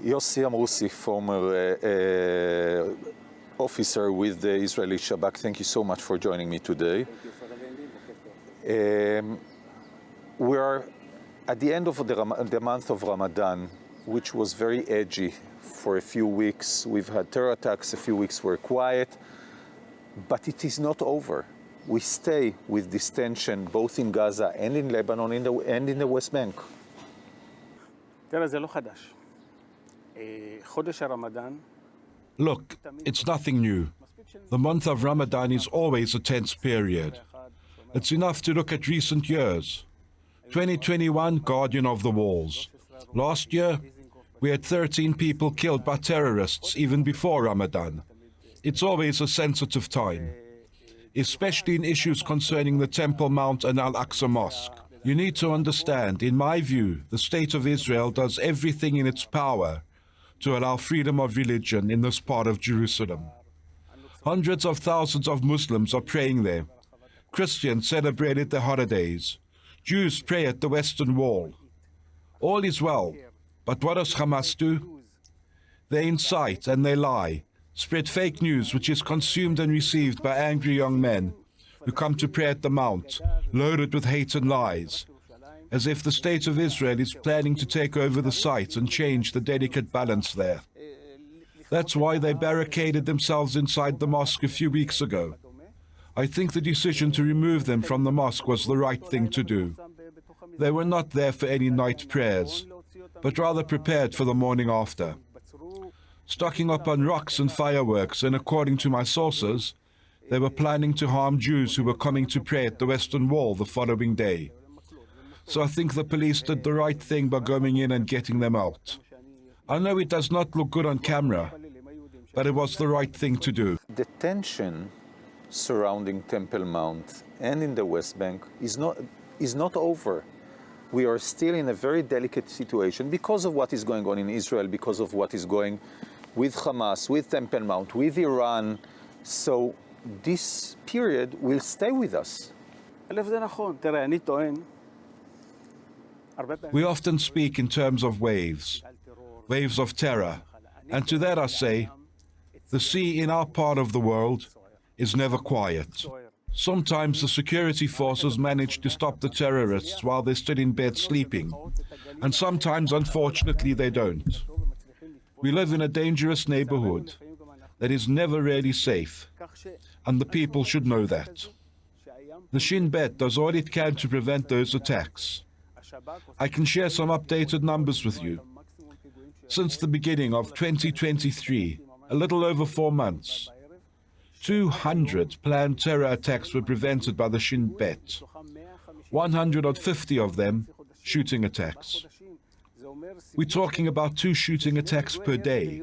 Yossi Amrusi, former officer with the Israeli Shabak, thank you so much for joining me today. We are at the end of the month of Ramadan, which was very edgy for a few weeks. We've had terror attacks, a few weeks were quiet, but it is not over. We stay with this tension both in Gaza and in Lebanon and in the West Bank. תראה, זה לא חדש. חודש הרמדאן. Look, it's nothing new. The month of Ramadan is always a tense period. It's enough to look at recent years. 2021, Guardian of the Walls. Last year, we had 13 people killed by terrorists even before Ramadan. It's always a sensitive time, especially in issues concerning the Temple Mount and Al-Aqsa Mosque. You need to understand, in my view, the State of Israel does everything in its power to allow freedom of religion in this part of Jerusalem. Hundreds of thousands of Muslims are praying there. Christians celebrated their holidays. Jews pray at the Western Wall. All is well, but what does Hamas do? They incite and they lie, spread fake news which is consumed and received by angry young men who come to pray at the Mount, loaded with hate and lies, as if the State of Israel is planning to take over the site and change the delicate balance there. That's why they barricaded themselves inside the mosque a few weeks ago. I think the decision to remove them from the mosque was the right thing to do. They were not there for any night prayers, but rather prepared for the morning after. Stocking up on rocks and fireworks, and according to my sources, they were planning to harm Jews who were coming to pray at the Western Wall the following day. So I think the police did the right thing by going in and getting them out. I know it does not look good on camera, but it was the right thing to do. The tension surrounding Temple Mount and in the West Bank is not over. We are still in a very delicate situation because of what is going on in Israel, because of what is going with Hamas, with Temple Mount, with Iran. So this period will stay with us. We often speak in terms of waves of terror, and to that I say, the sea in our part of the world is never quiet. Sometimes the security forces manage to stop the terrorists while they're still in bed sleeping, and sometimes, unfortunately, they don't. We live in a dangerous neighborhood that is never really safe, and the people should know that. The Shin Bet does all it can to prevent those attacks. I can share some updated numbers with you. Since the beginning of 2023, a little over 4 months, 200 planned terror attacks were prevented by the Shin Bet. 150 of them shooting attacks. We're talking about 2 shooting attacks per day.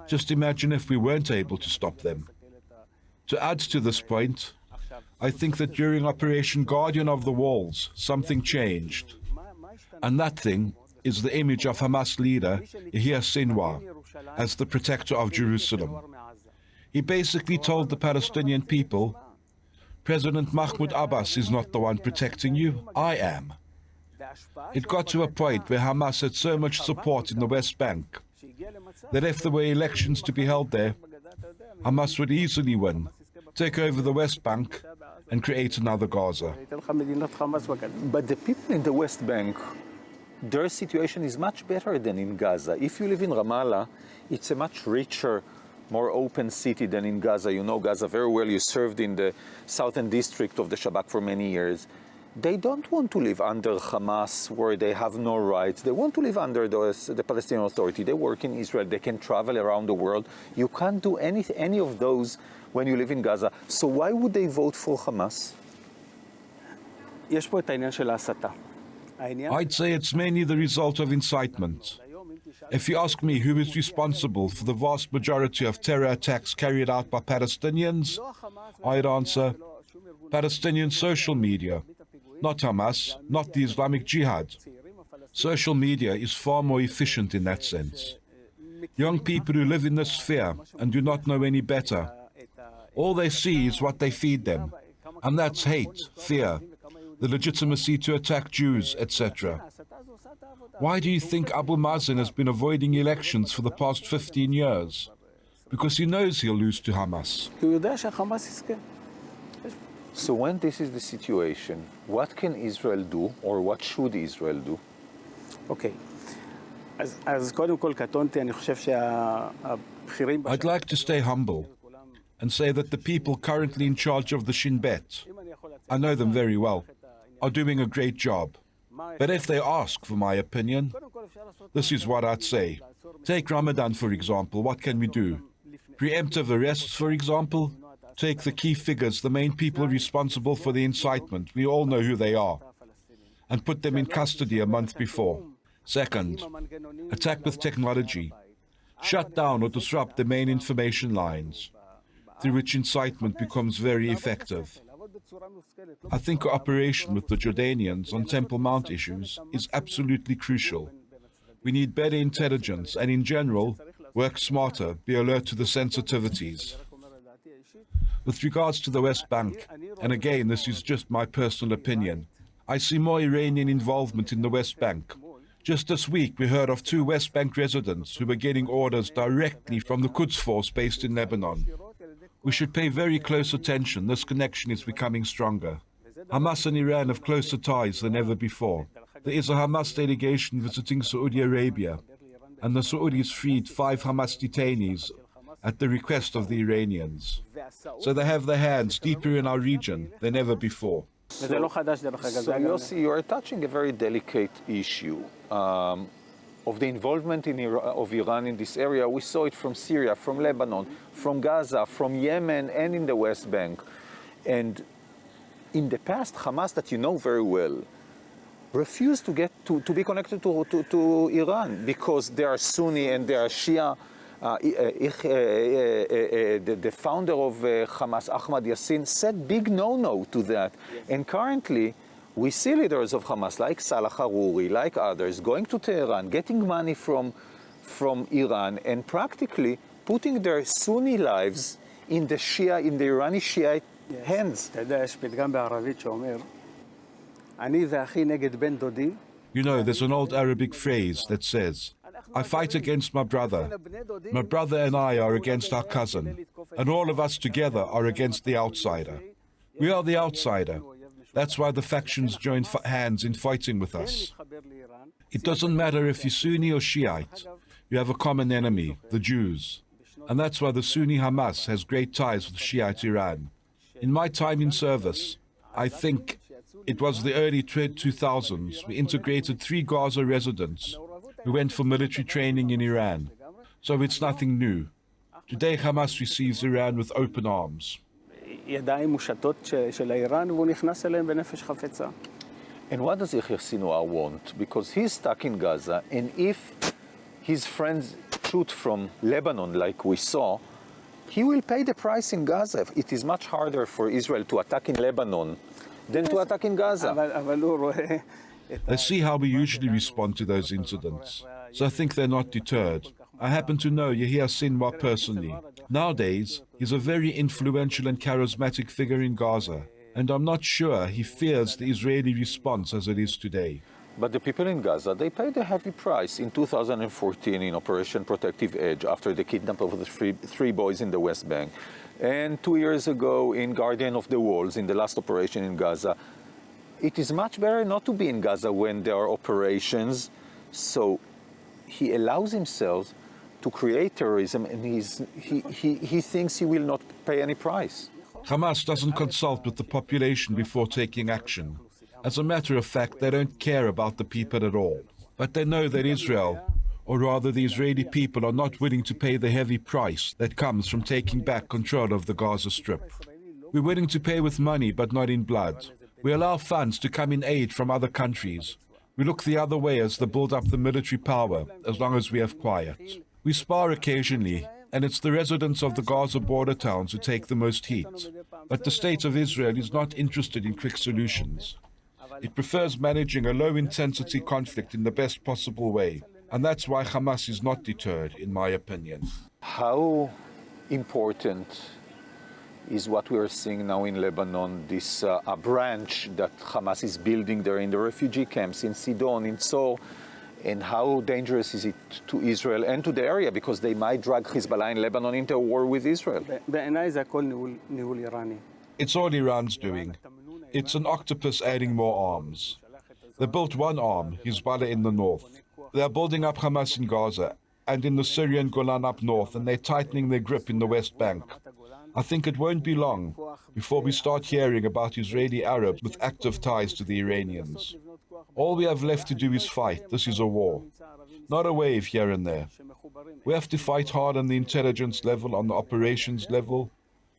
Just imagine if we weren't able to stop them. To add to this point, I think that during Operation Guardian of the Walls, something changed. And that thing is the image of Hamas leader Yahya Sinwar as the protector of Jerusalem. He basically told the Palestinian people, President Mahmoud Abbas is not the one protecting you, I am. It got to a point where Hamas had so much support in the West Bank that if there were elections to be held there, Hamas would easily win, take over the West Bank, and create another Gaza. But the people in the West Bank, their situation is much better than in Gaza. If you live in Ramallah, it's a much richer, more open city than in Gaza. You know Gaza very well. You served in the southern district of the Shabak for many years. They don't want to live under Hamas, where they have no rights. They want to live under the Palestinian Authority. They work in Israel. They can travel around the world. You can't do any of those when you live in Gaza. So why would they vote for Hamas? I'd say it's mainly the result of incitement. If you ask me who is responsible for the vast majority of terror attacks carried out by Palestinians, I'd answer Palestinian social media, not Hamas, not the Islamic Jihad. Social media is far more efficient in that sense. Young people who live in this sphere and do not know any better, all they see is what they feed them, and that's hate, fear, the legitimacy to attack Jews, etc. Why do you think Abu Mazen has been avoiding elections for the past 15 years? Because he knows he'll lose to Hamas. כי הוא יודע שהחמאס יזכה. So when this is the situation, what can Israel do, or what should Israel do? אוקיי. אז קודם כל קטונתי, אני חושב שהבכירים... I'd like to stay humble and say that the people currently in charge of the Shin Bet, I know them very well, are doing a great job. But if they ask for my opinion, this is what I'd say. Take Ramadan, for example. What can we do? Preemptive arrests, for example? Take the key figures, the main people responsible for the incitement. We all know who they are. And put them in custody a month before. Second, attack with technology. Shut down or disrupt the main information lines, through which incitement becomes very effective. I think cooperation with the Jordanians on Temple Mount issues is absolutely crucial. We need better intelligence and, in general, work smarter, be alert to the sensitivities. With regards to the West Bank, and again, this is just my personal opinion, I see more Iranian involvement in the West Bank. Just this week, we heard of 2 West Bank residents who were getting orders directly from the Quds Force based in Lebanon. We should pay very close attention. This connection is becoming stronger. Hamas and Iran have closer ties than ever before. There is a Hamas delegation visiting Saudi Arabia, and the Saudis freed 5 Hamas detainees at the request of the Iranians. So they have their hands deeper in our region than ever before. וזה לא חדש דרך אגב. So Yossi, you are touching a very delicate issue of the involvement of Iran in this area. We saw it from Syria, from Lebanon, from Gaza, from Yemen, and in the West Bank. And in the past, Hamas, that you know very well, refused to be connected to Iran because they are Sunni and they are Shia. The founder of Hamas, Ahmad Yassin, said big no-no to that. And currently, we see leaders of Hamas like Salah Harouri, like others, going to Tehran, getting money from Iran, and practically putting their Sunni lives in the Irani Shiite hands. אתה יודע, יש פתגם בערבית שאומר, אני ואחי נגד בן דודי. You know, there's an old Arabic phrase that says, I fight against my brother and I are against our cousin, and all of us together are against the outsider. We are the outsider. That's why the factions join hands in fighting with us. It doesn't matter if you're Sunni or Shiite. You have a common enemy, the Jews. And that's why the Sunni Hamas has great ties with Shiite Iran. In my time in service, I think it was the early 2000s, we integrated 3 Gaza residents who went for military training in Iran. So it's nothing new. Today Hamas receives Iran with open arms. ידיים מושטות של איראן, והוא נכנס אליהם בנפש חפצה. And what does Yahya Sinwar want? Because he's stuck in Gaza, and if his friends shoot from Lebanon, like we saw, he will pay the price in Gaza. It is much harder for Israel to attack in Lebanon than to attack in Gaza. אבל הוא רואה... Let's see how we usually respond to those incidents. So I think they're not deterred. I happen to know Yahya Sinwar personally. Nowadays, he's a very influential and charismatic figure in Gaza, and I'm not sure he fears the Israeli response as it is today. But the people in Gaza, they paid a heavy price in 2014 in Operation Protective Edge after the kidnapping of the three boys in the West Bank. And 2 years ago in Guardian of the Walls, in the last operation in Gaza. It is much better not to be in Gaza when there are operations. So he allows himself to create terrorism, and he thinks he will not pay any price. Hamas doesn't consult with the population before taking action. As a matter of fact, they don't care about the people at all. But they know that Israel, or rather the Israeli people, are not willing to pay the heavy price that comes from taking back control of the Gaza Strip. We're willing to pay with money, but not in blood. We allow funds to come in aid from other countries. We look the other way as they build up the military power, as long as we have quiet. We spar occasionally, and it's the residents of the Gaza border towns who take the most heat. But the state of Israel is not interested in quick solutions. It prefers managing a low-intensity conflict in the best possible way, and that's why Hamas is not deterred, in my opinion. How important is what we are seeing now in Lebanon, this a branch that Hamas is building there in the refugee camps in Sidon, in Tzor, and how dangerous is it to Israel and to the area, because they might drag Hezbollah in Lebanon into a war with Israel. בעיניי זה הכל ניהול איראני. It's all Iran's doing. It's an octopus adding more arms. They built one arm, Hezbollah in the north. They are building up Hamas in Gaza and in the Syrian Golan up north, and they're tightening their grip in the West Bank. I think it won't be long before we start hearing about Israeli Arabs with active ties to the Iranians. All we have left to do is fight. This is a war, not a wave here and there. We have to fight hard on the intelligence level, on the operations level.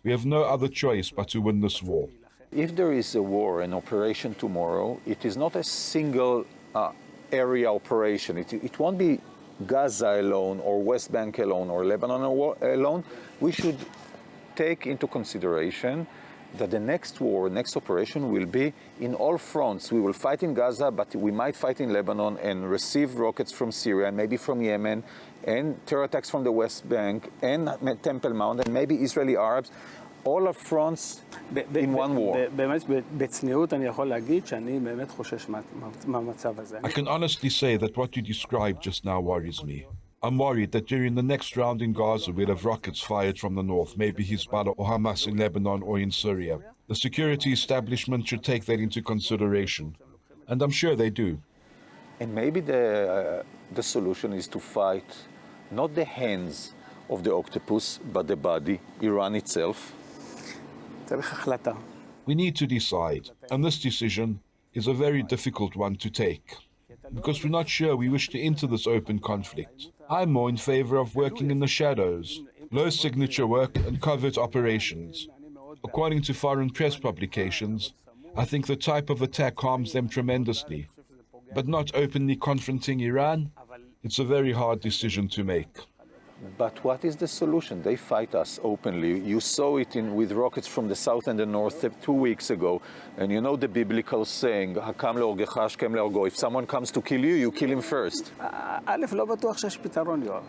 We have no other choice but to win this war. If there is a war, an operation tomorrow, it is not a single area operation. It won't be Gaza alone or West Bank alone or Lebanon alone. We should take into consideration that the next war, next operation will be in all fronts. We will fight in Gaza, but we might fight in Lebanon and receive rockets from Syria and maybe from Yemen and terror attacks from the West Bank and Temple Mount and maybe Israeli Arabs. All are fronts in one war. באמת, בצניעות אני יכול להגיד שאני באמת חושש מהמצב הזה. I can honestly say that what you described just now worries me. I'm worried that during the next round in Gaza we'll have rockets fired from the north, maybe Hezbollah or Hamas in Lebanon or in Syria. The security establishment should take that into consideration, and I'm sure they do. And maybe the solution is to fight not the hands of the octopus, but the body, Iran itself. צריך החלטה. We need to decide, and this decision is a very difficult one to take, because we're not sure we wish to enter this open conflict. I'm more in favor of working in the shadows, low signature work and covert operations. According to foreign press publications, I think the type of attack harms them tremendously. But not openly confronting Iran, it's a very hard decision to make. But what is the solution? They fight us openly. You saw it with rockets from the south and the north 2 weeks ago. And you know the biblical saying, "Hakam leorgecha, hashkem leorgo." If someone comes to kill you, you kill him first. א', לא בטוח שיש פתרון, יואב.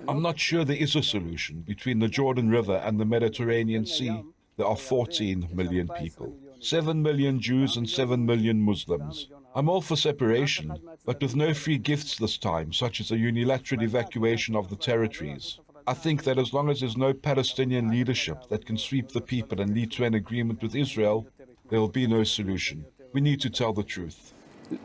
I'm not sure there is a solution. Between the Jordan River and the Mediterranean Sea, there are 14 million people. 7 million Jews and 7 million Muslims. I'm all for separation, but with no free gifts this time, such as a unilateral evacuation of the territories. I think that as long as there's no Palestinian leadership that can sweep the people and lead to an agreement with Israel, there will be no solution. We need to tell the truth.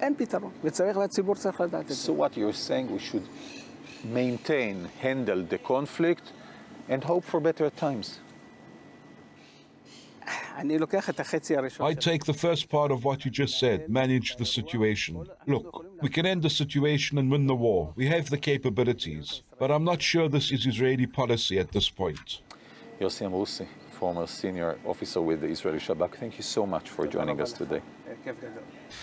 אין פתרון, וצריך והציבור צריך לדעת את זה. So what you're saying, we should maintain, handle the conflict and hope for better times. אני לוקח את החצי הראשון. I take the first part of what you just said, manage the situation. Look, we can end the situation and win the war. We have the capabilities, but I'm not sure this is Israeli policy at this point. Yossi Amrussi, former senior officer with the Israeli Shabak, thank you so much for joining us today. כיף גדול.